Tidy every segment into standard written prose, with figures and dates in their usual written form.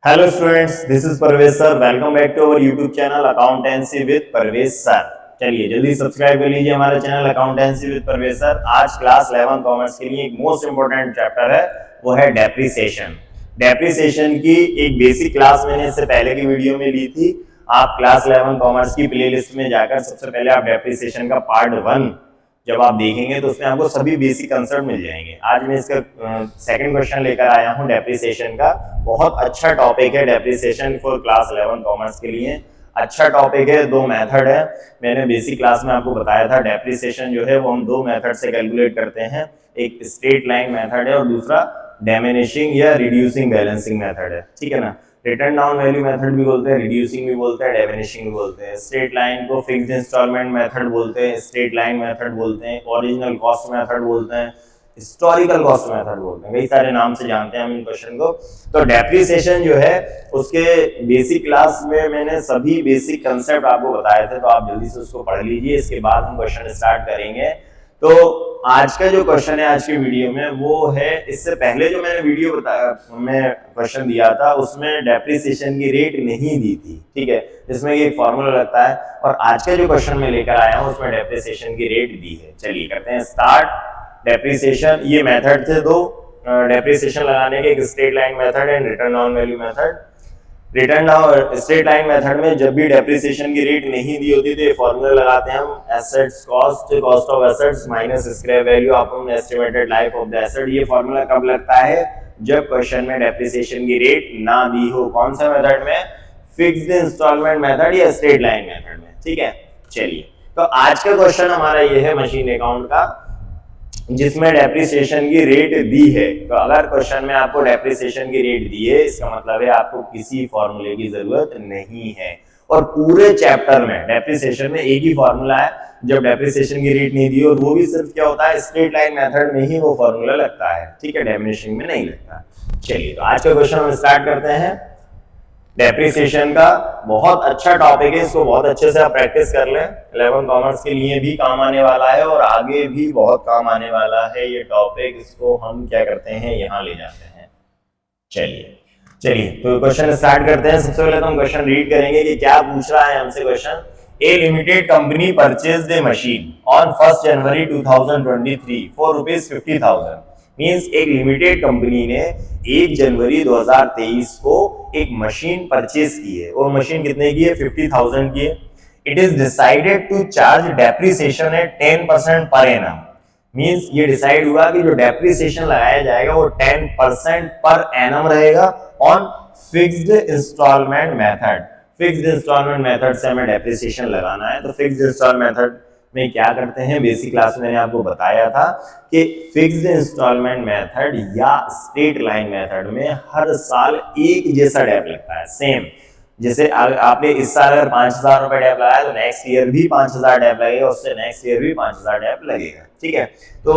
Hello students, this is Parvez sir. Welcome back to our YouTube channel accountancy with Parvez sir. चलिए जल्दी subscribe कर लीजिए हमारा channel accountancy with Parvez sir. आज class 11 commerce के लिए एक मोस्ट इंपोर्टेंट चैप्टर है, वो है डेप्रिसिएशन। डेप्रिसिएशन की एक बेसिक क्लास मैंने इससे पहले की वीडियो में ली थी। आप क्लास 11 कॉमर्स की प्लेलिस्ट में जाकर सबसे पहले आप डेप्रिसिएशन का पार्ट 1 जब आप देखेंगे तो उसमें आपको सभी बेसिक कंसेप्ट मिल जाएंगे। आज मैं इसका सेकंड क्वेश्चन लेकर आया हूं डेप्रिसिएशन का। बहुत अच्छा टॉपिक है डेप्रिसिएशन फॉर क्लास 11 कॉमर्स के लिए। अच्छा टॉपिक है। दो मेथड है, मैंने बेसिक क्लास में आपको बताया था। डेप्रिसिएशन जो है वो हम दो मेथड से कैलकुलेट करते हैं, एक स्ट्रेट लाइन मेथड है और दूसरा डिमिनिशिंग या रिड्यूसिंग बैलेंसिंग मेथड है। ठीक है ना। रिटर्न डाउन वैल्यू मेथड भी बोलते हैं, रिड्यूसिंग भी बोलते हैं, डिमिनिशिंग भी बोलते हैं। स्ट्रेट लाइन को फिक्स्ड इंस्टॉलमेंट मेथड बोलते हैं, स्ट्रेट लाइन मेथड बोलते हैं, ओरिजिनल कॉस्ट मेथड बोलते हैं, हिस्टोरिकल कॉस्ट मेथड बोलते हैं। कई सारे नाम से जानते हैं हम इन क्वेश्चन को। तो डेप्रिसिएशन जो है उसके बेसिक क्लास में मैंने सभी बेसिक कंसेप्ट आपको बताए थे, तो आप जल्दी से उसको पढ़ लीजिए। इसके बाद हम क्वेश्चन स्टार्ट करेंगे। तो आज का जो क्वेश्चन है आज की वीडियो में वो है, इससे पहले जो मैंने वीडियो बताया मैं क्वेश्चन दिया था उसमें डेप्रिसिएशन की रेट नहीं दी थी। ठीक है, जिसमें एक फॉर्मूला लगता है। और आज का जो क्वेश्चन मैं लेकर आया हूं उसमें डेप्रिसिएशन की रेट दी है। चलिए करते हैं स्टार्ट। डेप्रिसिएशन ये मेथड थे दो डेप्रिसिएशन लगाने के, एक straight line method and return on value method. Return down straight line method में जब भी डेप्रिसिएशन की रेट नहीं दी होती तो ये फॉर्मूला लगाते हैं हम, assets cost cost of assets minus scrap value upon estimated life of the asset. ये फॉर्मूला कब लगता है? जब क्वेश्चन में डेप्रिसिएशन की रेट ना दी हो। कौन सा मेथड में? फिक्स्ड इंस्टॉलमेंट मेथड या स्ट्रेट लाइन मेथड में। ठीक है, चलिए तो आज का क्वेश्चन हमारा ये है मशीन अकाउंट का, जिसमें डेप्रिसिएशन की रेट दी है। तो अगर क्वेश्चन में आपको डेप्रिसिएशन की रेट दी है, इसका मतलब है आपको किसी फॉर्मूले की जरूरत नहीं है। और पूरे चैप्टर में डेप्रिसिएशन में एक ही फॉर्मूला है जब डेप्रिसिएशन की रेट नहीं दी, और वो भी सिर्फ क्या होता है, स्ट्रेट लाइन मेथड में ही वो फॉर्मूला लगता है। ठीक है, डिमिनिशिंग में नहीं लगता। चलिए तो आज का क्वेश्चन हम स्टार्ट करते हैं। डेप्रिसिएशन का बहुत अच्छा टॉपिक है, इसको बहुत अच्छे से आप प्रैक्टिस कर लें। 11 कॉमर्स के लिए भी काम आने वाला है और आगे भी बहुत काम आने वाला है ये टॉपिक। इसको हम क्या करते हैं, यहाँ ले जाते हैं। चलिए चलिए तो क्वेश्चन स्टार्ट करते हैं। सबसे पहले तो हम क्वेश्चन रीड करेंगे कि क्या पूछ रहा है हमसे question. A limited company purchased A machine on 1 January 2023 for ₹50,000। Means एक लिमिटेड कंपनी ने 1 जनवरी 2023 को एक मशीन परचेज की है, और मशीन कितने की है? 50,000 की है। It is decided to charge depreciation at 10% per annum. Means ये डिसाइड हुआ कि जो डेप्रिसिएशन लगाया जाएगा वो 10% पर एनम रहेगा on fixed installment method. Fixed installment method से हमें डेप्रिसिएशन लगाना है। तो फिक्स्ड इंस्टॉलमेंट मेथड में क्या करते हैं, बेसिक क्लास में मैंने आपको बताया था कि फिक्स्ड इंस्टॉलमेंट मेथड या स्ट्रेट लाइन मेथड में हर साल एक जैसा डेप लगता है, सेम। जैसे आपने इस साल अगर 5,000 रुपए डेप लगाया तो नेक्स्ट ईयर भी 5,000 डेप लगेगा, उससे नेक्स्ट ईयर भी 5,000 डेप लगेगा। ठीक है, तो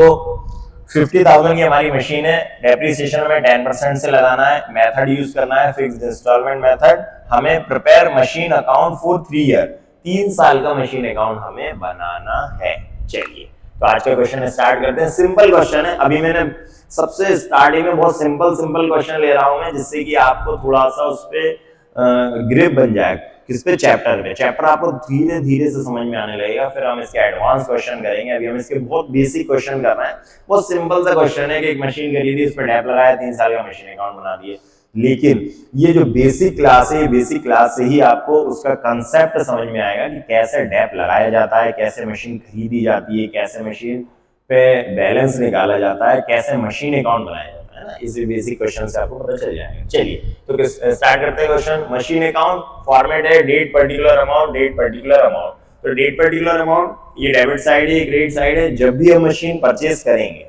50,000 की हमारी मशीन है, डेप्रिसिएशन में 10% से लगाना है, मेथड यूज करना है फिक्स्ड इंस्टॉलमेंट मेथड। हमें prepare machine account for 3 year, 3 साल का मशीन अकाउंट हमें बनाना है। चलिए तो आज का क्वेश्चन स्टार्ट करते हैं। सिंपल क्वेश्चन है। अभी मैंने सबसे स्टार्टिंग में बहुत सिंपल सिंपल क्वेश्चन ले रहा हूं मैं, जिससे कि आपको थोड़ा सा उस पर ग्रिप बन जाए। किस पे? चैप्टर पे। चैप्टर आपको धीरे धीरे से समझ में आने लगेगा, फिर हम इसके एडवांस क्वेश्चन करेंगे। अभी हम इसके बहुत बेसिक क्वेश्चन कर रहे हैं। बहुत सिंपल सा क्वेश्चन है कि एक मशीन खरीदी, उस पर डैप लगाया, 3 साल का मशीन अकाउंट बना दिए। लेकिन ये जो बेसिक क्लास है, बेसिक क्लास से ही आपको उसका कंसेप्ट समझ में आएगा कि कैसे डैप लगाया जाता है, कैसे मशीन खरीदी जाती है, कैसे मशीन पे बैलेंस निकाला जाता है, कैसे मशीन अकाउंट बनाया जाता है ना। इसी बेसिक क्वेश्चन से आपको पता चल जाएगा। चलिए तो स्टार्ट करते हैं क्वेश्चन। मशीन अकाउंट फॉर्मेट है date particular amount, date particular amount. तो डेट पर्टिकुलर अमाउंट ये डेबिट साइड है, क्रेडिट साइड है। जब भी हम मशीन परचेज करेंगे,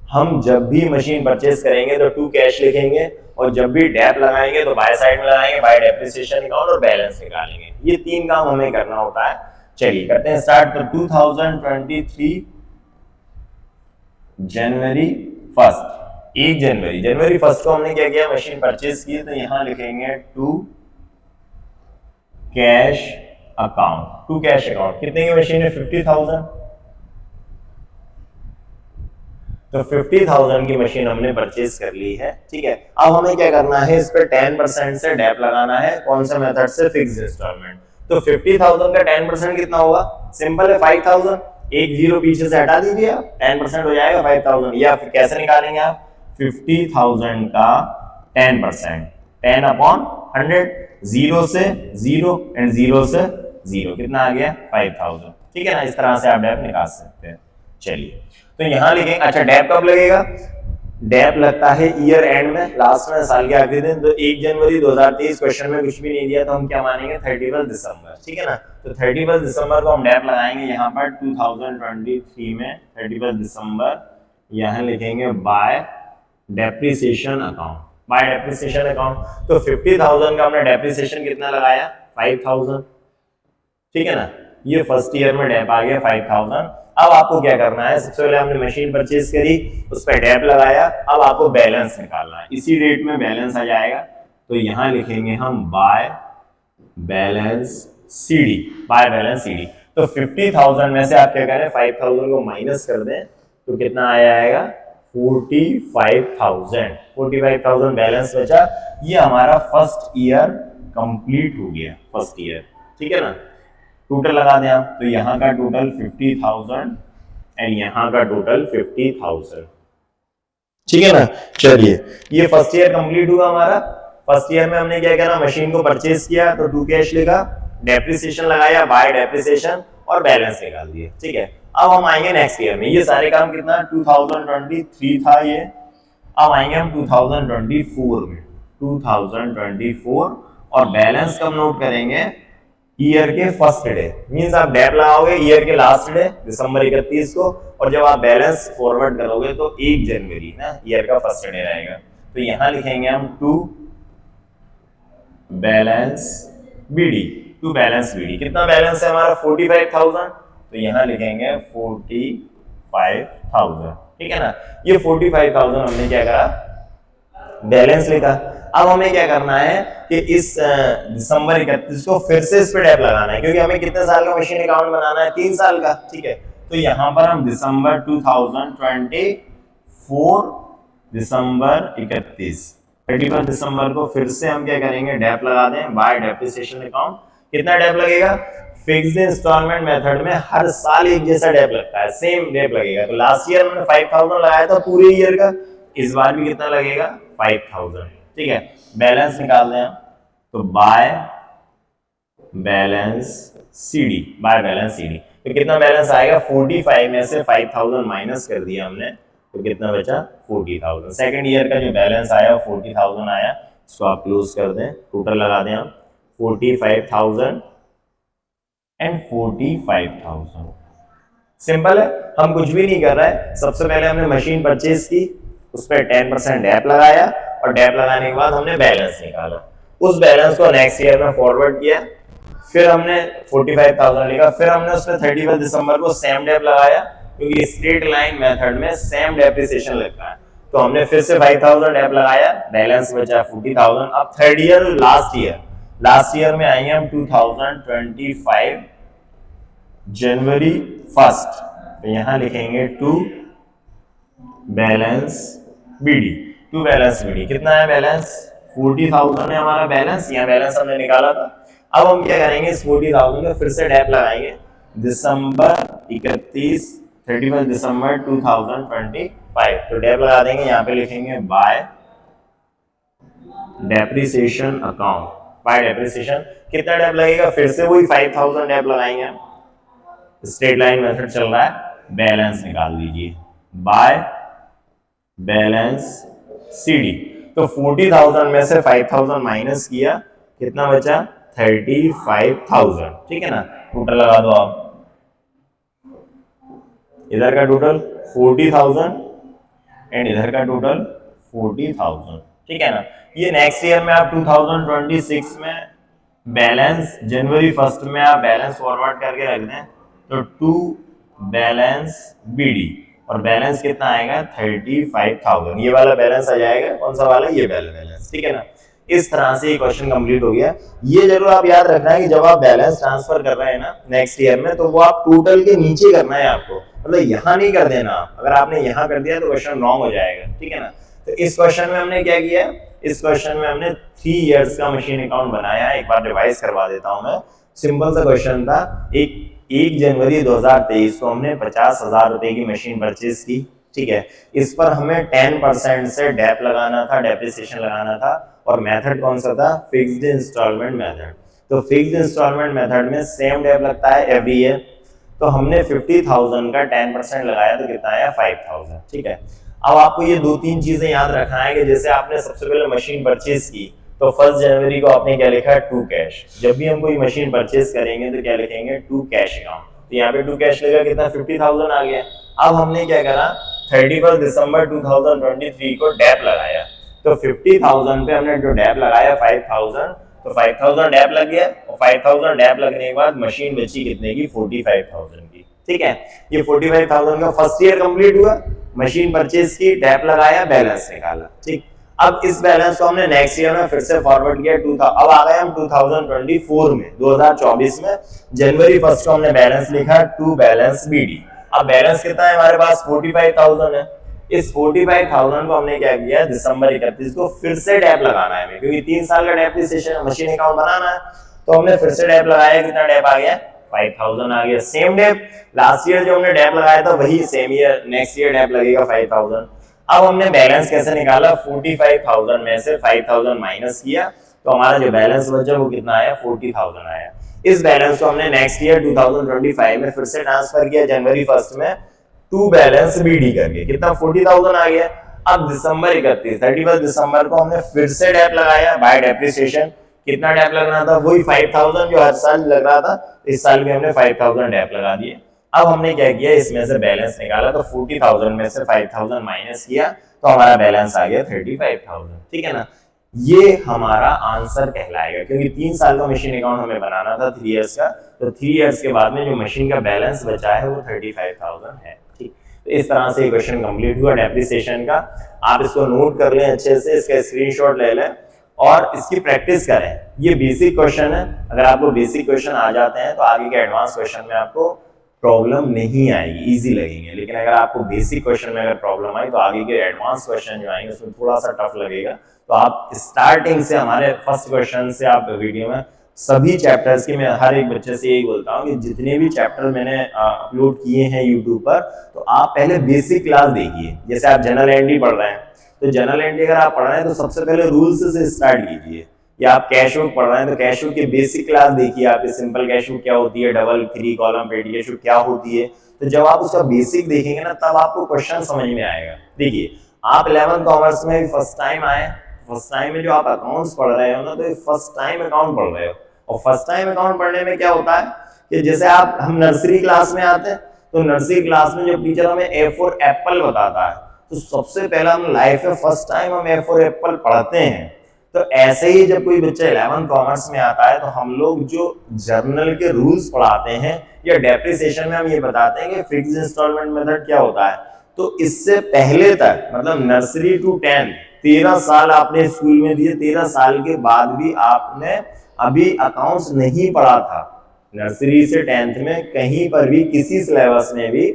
हम जब भी मशीन परचेज करेंगे तो टू कैश लिखेंगे, और जब भी डेप लगाएंगे तो बाय साइड में लगाएंगे, बाय डेप्रिसिएशन अकाउंट, और बैलेंस निकालेंगे। ये 3 काम हमें करना होता है। चलिए करते हैं स्टार्ट। तो 2023 जनवरी 1 जनवरी 1 को हमने क्या किया, मशीन परचेज की। तो यहां लिखेंगे to cash account. To cash account कितने की मशीन है? 50,000। तो 50,000 की मशीन हमने परचेज कर ली है, ठीक है। अब हमें क्या करना है, इस पे 10% से डेप लगाना है। कौन सा मेथड से? Fixed installment. तो 50,000 का 10% कितना होगा? सिंपल है, 5,000। एक जीरो पीछे से हटा दीजिए आप, 10% हो जाएगा 5,000। या फिर कैसे निकालेंगे आप? 50,000 का 10%, 10/100, जीरो से जीरो एंड जीरो से जीरो, कितना आ गया? 5,000, ठीक है ना। इस तरह से आप डेप निकाल सकते हैं। चलिए, तो यहां लिखेंगे। अच्छा, डेप कब लगेगा? डेप लगता है ईयर एंड में, लास्ट में, साल के आखिरी दिन। तो 1 जनवरी 2023 क्वेश्चन में कुछ भी नहीं दिया तो हम क्या मानेंगे? 31 दिसंबर, ठीक है ना। तो 31 दिसंबर को हम डेप लगाएंगे यहाँ पर 2023 में 31 दिसंबर। यहाँ लिखेंगे bye depreciation account, bye depreciation account. तो 50,000 का हमने डेप्रिसिएशन कितना लगाया? 5,000, ठीक है ना। ये फर्स्ट ईयर में डेप आ गया 5,000। अब आपको क्या करना है? सबसे पहले हमने मशीन परचेज करी, उस पर डेप लगाया। अब आपको बैलेंस निकालना है, इसी डेट में बैलेंस आ जाएगा। तो यहां लिखेंगे हम by balance CD, by balance CD. तो 50,000 में से आप क्या करें? 5,000 को माइनस कर दें तो कितना आएगा? 45,000। 45,000 बैलेंस बचा। ये हमारा फर्स्ट ईयर कंप्लीट हो गया, फर्स्ट ईयर, ठीक है ना। टोटल लगा दें आप, तो यहाँ का टोटल 50,000 एंड यहाँ का टोटल 50,000, ठीक है ना। चलिए, ये फर्स्ट ईयर कंप्लीट हुआ हमारा। फर्स्ट ईयर में हमने क्या करा? मशीन को परचेज किया तो टू कैश लिखा, डेप्रिसिएशन लगाया, बाय डेप्रिसिएशन, और बैलेंस निकाल दिए, ठीक है। अब हम आएंगे नेक्स्ट ईयर में। ये सारे काम कितना? 2023 था ये। अब आएंगे हम 2024 में, 2024, और बैलेंस कब नोट करेंगे? ईयर के फर्स्ट डे, मींस आप डेप लगाओगे ईयर के लास्ट डे दिसंबर 31 को, और जब आप बैलेंस फॉरवर्ड करोगे तो 1 जनवरी ना, ईयर का फर्स्ट डे रहेगा। तो यहां लिखेंगे हम to balance BD, to balance BD. कितना बैलेंस है हमारा? 45,000। तो यहां लिखेंगे 45,000, ठीक है ना। ये 45,000 हमने क्या करा? बैलेंस लिखा। अब हमें क्या करना है कि इस दिसंबर 31 को फिर से इस पे डेप लगाना है, क्योंकि हमें कितने साल का मशीन अकाउंट बनाना है? 3 साल का, ठीक है। तो यहाँ पर हम दिसंबर 2024, दिसंबर 31 दिसंबर को फिर से हम क्या करेंगे? डेप लगा दें, बाय डेप्रिसिएशन अकाउंट। कितना डेप लगेगा? फिक्स्ड इंस्टॉलमेंट मेथड में हर साल एक जैसा डेप लगता है, सेम डेप लगेगा। तो लास्ट ईयर हमने 5,000 लगाया था पूरे ईयर का, इस बार भी कितना लगेगा? 5,000, ठीक है। बैलेंस निकाल दें, तो by balance CD, by balance CD. तो कितना बैलेंस आएगा? 45 में से 5,000 माइनस कर दिया हमने, तो कितना बचा? 40,000। सेकंड ईयर का जो बैलेंस आया 40,000 आया, इसको आप क्लोज कर दें, टोटल लगा दें आप 45,000 एंड 45,000। सिंपल है, हम कुछ भी नहीं कर रहे हैं। सबसे पहले हमने मशीन परचेज की, उस पर 10% डेप लगाया, और डेप लगाने के बाद हमने बैलेंस निकाला। उस बैलेंस को नेक्स्ट ईयर में फॉरवर्ड किया, फिर हमने 45,000 लिखा, फिर हमने उसमें 31 दिसंबर को सेम डेप लगाया, क्योंकि स्ट्रेट लाइन मेथड में सेम डेप्रिसिएशन लगता है। तो हमने फिर से 5,000 डेप लगाया, बैलेंस बचा 40,000। अब थर्ड ईयर, लास्ट ईयर में आएंगे हम 2025 जनवरी 1, तो यहां लिखेंगे to balance BD, to balance BD. कितना है बैलेंस? 40,000 है हमारा बैलेंस, यहाँ बैलेंस हमने निकाला था। अब हम क्या करेंगे? इस 40,000 में फिर से डेप लगाएंगे, दिसंबर 31 दिसंबर 2025। तो डेप लगा देंगे, यहाँ पे लिखेंगे bye depreciation account, bye depreciation. कितना डेप लगेगा? फिर से वही 5,000 डेप लगाएंगे, स्ट्रेट लाइन मेथड चल रहा है। बैलेंस निकाल दीजिए, बाय बैलेंस सीडी। तो 40,000 में से 5,000 माइनस किया, कितना बचा? 35,000, ठीक है ना। टोटल लगा दो आप, इधर का टोटल 40,000 एंड इधर का टोटल 40,000, ठीक है ना। ये नेक्स्ट ईयर में आप 2026 में बैलेंस जनवरी 1 में आप बैलेंस फॉरवर्ड करके रख दें, तो टू बैलेंस बीडी, और बैलेंस कितना आएगा? 35,000। ये वाला बैलेंस आ जाएगा, कौन सा वाला? ये वाला बैलेंस, ठीक है ना। इस तरह से ये क्वेश्चन कंप्लीट हो गया। ये जरूर आप याद रखना है कि जब आप बैलेंस ट्रांसफर कर रहे हैं ना नेक्स्ट ईयर में, तो वो आप टोटल के नीचे करना है आपको। मतलब यहाँ नहीं कर देना, अगर आपने यहाँ कर दिया तो क्वेश्चन रॉन्ग हो जाएगा, ठीक है ना। तो इस क्वेश्चन में हमने क्या किया, इस क्वेश्चन में हमने 3 इयर्स का मशीन अकाउंट बनाया। एक बार रिवाइज करवा देता हूं मैं। सिंपल सा क्वेश्चन था, 1 जनवरी 2023 को हमने 50,000 रुपए की मशीन परचेज की, ठीक है। इस पर हमें 10% से डेप लगाना था, डेप्रिसिएशन लगाना था, और मेथड कौन सा था, फिक्स्ड इंस्टॉलमेंट मेथड। तो फिक्स्ड इंस्टॉलमेंट मेथड में सेम डेप लगता है एवरी ईयर। तो हमने 50,000 का 10% लगाया तो कितना आया, 5,000, ठीक है। अब आपको ये 2-3 चीजें याद रखना है कि जैसे आपने सबसे पहले मशीन परचेज की तो 1 जनवरी को आपने क्या लिखा है, टू कैश। जब भी हम कोई मशीन परचेज करेंगे तो क्या लिखेंगे, टू कैश अकाउंट। तो यहाँ पे टू कैश लिखा, कितना 50,000 आ गया। अब हमने क्या करा, 31 दिसंबर 2023 को डेप लगाया। तो 50,000 पे हमने जो डेप लगाया 5,000, तो 5,000 डेप लग गया, और 5,000 डेप लगने के बाद मशीन बची कितने की, 45,000 की, ठीक है। ये 45,000 का फर्स्ट ईयर कंप्लीट हुआ, मशीन परचेज की, डेप लगाया, बैलेंस निकाला, ठीक। अब इस बैलेंस को हमने नेक्स्ट ईयर में फिर से फॉरवर्ड किया, अब आ गए हम 2024 में, 2024 में जनवरी 1 को हमने बैलेंस लिखा, टू बैलेंस बीडी। अब बैलेंस कितना है हमारे पास, 45,000 है। इस 45,000 को हमने क्या किया, दिसंबर 31 को फिर से डेप लगाना है, क्योंकि 3 साल का डेप्रिसिएशन मशीन अकाउंट बनाना है। तो हमने फिर से डेप लगाया, कितना डेप आ गया, 5,000 आ गया। सेम डेप लास्ट ईयर जो हमने डेप लगाया था वही same year next year dep लगेगा 5,000। अब हमने बैलेंस कैसे निकाला, 45,000 में से 5,000 माइनस किया, तो हमारा जो बैलेंस बचा वो कितना आया, 40,000 आया। इस बैलेंस को हमने नेक्स्ट ईयर 2025 में फिर से ट्रांसफर किया जनवरी 1 में, टू बैलेंस बीडी करके, कितना 40,000 आ गया। अब दिसंबर 31 दिसंबर को हमने फिर से डेप लगाया बाय डेप्रिसिएशन। कितना डेप लगना था, वही 5,000 जो हर साल लग रहा था, इस साल भी हमने 5,000 डेप लगा दिए। अब हमने क्या किया, इसमें से बैलेंस निकाला, तो 40,000 में से 5,000 माइनस किया, तो हमारा बैलेंस आ गया 35,000, ठीक है ना। ये हमारा आंसर कहलाएगा, क्योंकि 3 साल का मशीन अकाउंट हमें बनाना था, 3 इयर्स का। तो 3 इयर्स के बाद में जो मशीन का बैलेंस बचा है वो 35,000 है, ठीक। तो इस तरह से क्वेश्चन कंप्लीट हुआ डेप्रिसिएशन का। आप इसको नोट कर लें अच्छे से, इसका स्क्रीनशॉट ले लें और इसकी प्रैक्टिस करें। ये बेसिक क्वेश्चन है, अगर आपको बेसिक क्वेश्चन आ जाते हैं तो आगे के एडवांस क्वेश्चन में आपको प्रॉब्लम नहीं आएगी, इजी लगेंगे। लेकिन अगर आपको बेसिक क्वेश्चन में अगर प्रॉब्लम आई तो आगे के एडवांस क्वेश्चन जो आएंगे उसमें थोड़ा सा टफ लगेगा। तो आप स्टार्टिंग से हमारे फर्स्ट क्वेश्चन से आप वीडियो में सभी चैप्टर्स की, मैं हर एक बच्चे से यही बोलता हूँ कि जितने भी चैप्टर मैंने अपलोड किए हैं यूट्यूब पर, तो आप पहले बेसिक क्लास देखिए। जैसे आप जनरल एंट्री पढ़ रहे हैं, तो जनरल एंट्री अगर आप पढ़ रहे हैं तो सबसे पहले रूल्स से स्टार्ट कीजिए। या आप कैश बुक पढ़ रहे हैं तो कैश बुक की बेसिक क्लास देखिए। आप सिंपल कैश बुक क्या होती है, डबल 3 कॉलम पेटी कैश बुक क्या होती है। तो जब आप उसका बेसिक देखेंगे ना, तब आपको क्वेश्चन समझ में आएगा। देखिए, आप 11th कॉमर्स में फर्स्ट टाइम आए, फर्स्ट टाइम में जो आप अकाउंट्स पढ़ रहे हो ना, तो फर्स्ट टाइम अकाउंट पढ़ रहे हो। और फर्स्ट टाइम अकाउंट पढ़ने में क्या होता है कि जैसे हम नर्सरी क्लास में आते हैं, तो नर्सरी क्लास में जब टीचर हमें ए फॉर एप्पल बताता है, तो सबसे पहला हम लाइफ में फर्स्ट टाइम हम ए फॉर एप्पल पढ़ते हैं। तो ऐसे ही जब कोई बच्चा 11th कॉमर्स में आता है, तो हम लोग जो जर्नल के रूल्स पढ़ाते हैं या डेप्रिसिएशन में हम ये बताते हैं कि फिक्स्ड इंस्टॉलमेंट मेथड क्या होता है। तो इससे पहले तक, मतलब नर्सरी टू 10 13 साल आपने स्कूल में दिए, 13 साल के बाद भी आपने अभी अकाउंट्स नहीं पढ़ा था। नर्सरी से 10th में कहीं पर भी किसी सिलेबस में भी,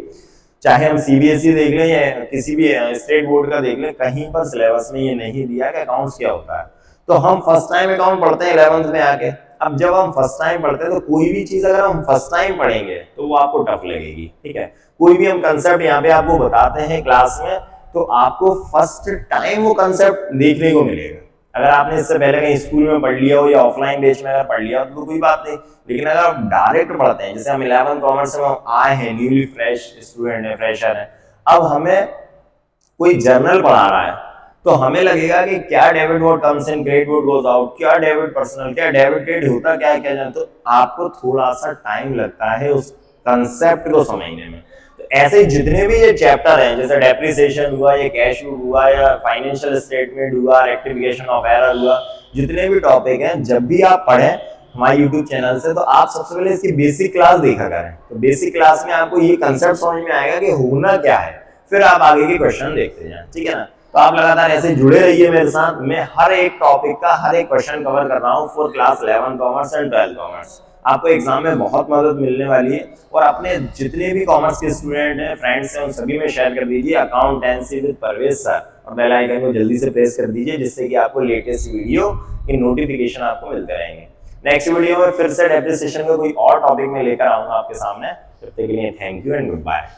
चाहे हम सीबीएसई देख लें या किसी भी स्टेट बोर्ड का देख लें, कहीं पर सिलेबस में ये नहीं दिया कि अकाउंट्स क्या होता है। तो हम फर्स्ट टाइम अकाउंट पढ़ते हैं 11th में आके। अब जब हम फर्स्ट टाइम पढ़ते हैं तो कोई भी चीज अगर हम फर्स्ट टाइम पढ़ेंगे तो वो आपको टफ लगेगी, ठीक है। कोई भी हम कंसेप्ट यहाँ पे आपको बताते हैं क्लास में, तो आपको फर्स्ट टाइम वो कंसेप्ट देखने को मिलेगा। अगर आपने इससे पहले कहीं स्कूल में पढ़ लिया हो या ऑफलाइन बेच में अगर पढ़ लिया हो तो कोई बात नहीं। लेकिन अगर आप डायरेक्ट पढ़ते हैं, जैसे हम 11th कॉमर्स में आए हैं, न्यूली फ्रेश स्टूडेंट है, फ्रेशर है, अब हमें कोई जर्नल पढ़ा रहा है, तो हमें लगेगा कि क्या debit what comes in, credit what goes out, क्या डेबिट पर्सनल, क्या डेबिट क्रेडिट होता क्या है, क्या जाने। तो आपको थोड़ा सा टाइम लगता है उस कंसेप्ट को समझने में। तो ऐसे जितने भी ये चैप्टर हैं, जैसे डेप्रिसिएशन हुआ, या कैश हुआ, या फाइनेंशियल स्टेटमेंट हुआ, रेक्टिफिकेशन ऑफ एरर हुआ, जितने भी टॉपिक हैं, जब भी आप पढ़ें हमारे यूट्यूब चैनल से, तो आप सबसे पहले इसकी बेसिक क्लास देखा करें। तो बेसिक क्लास में आपको ये कंसेप्ट समझ में आएगा कि होना क्या है, फिर आप आगे के क्वेश्चन देखते जाएं, ठीक है ना। तो आप लगातार ऐसे जुड़े रहिए मेरे साथ। मैं हर एक टॉपिक का हर एक क्वेश्चन कवर कर रहा हूँ for class 11 commerce and 12 commerce. आपको एग्जाम में बहुत मदद मिलने वाली है। और अपने जितने भी कॉमर्स के स्टूडेंट हैं, फ्रेंड्स हैं, उन सभी में शेयर कर दीजिए अकाउंटेंसी विद परवेज सर, और बेल आइकन को जल्दी से प्रेस कर दीजिए, जिससे कि आपको लेटेस्ट वीडियो के नोटिफिकेशन आपको मिलते रहेंगे। नेक्स्ट वीडियो में फिर से डेप्रिसिएशन का कोई और टॉपिक में लेकर आऊंगा आपके सामने। तब तक के लिए thank you and good bye.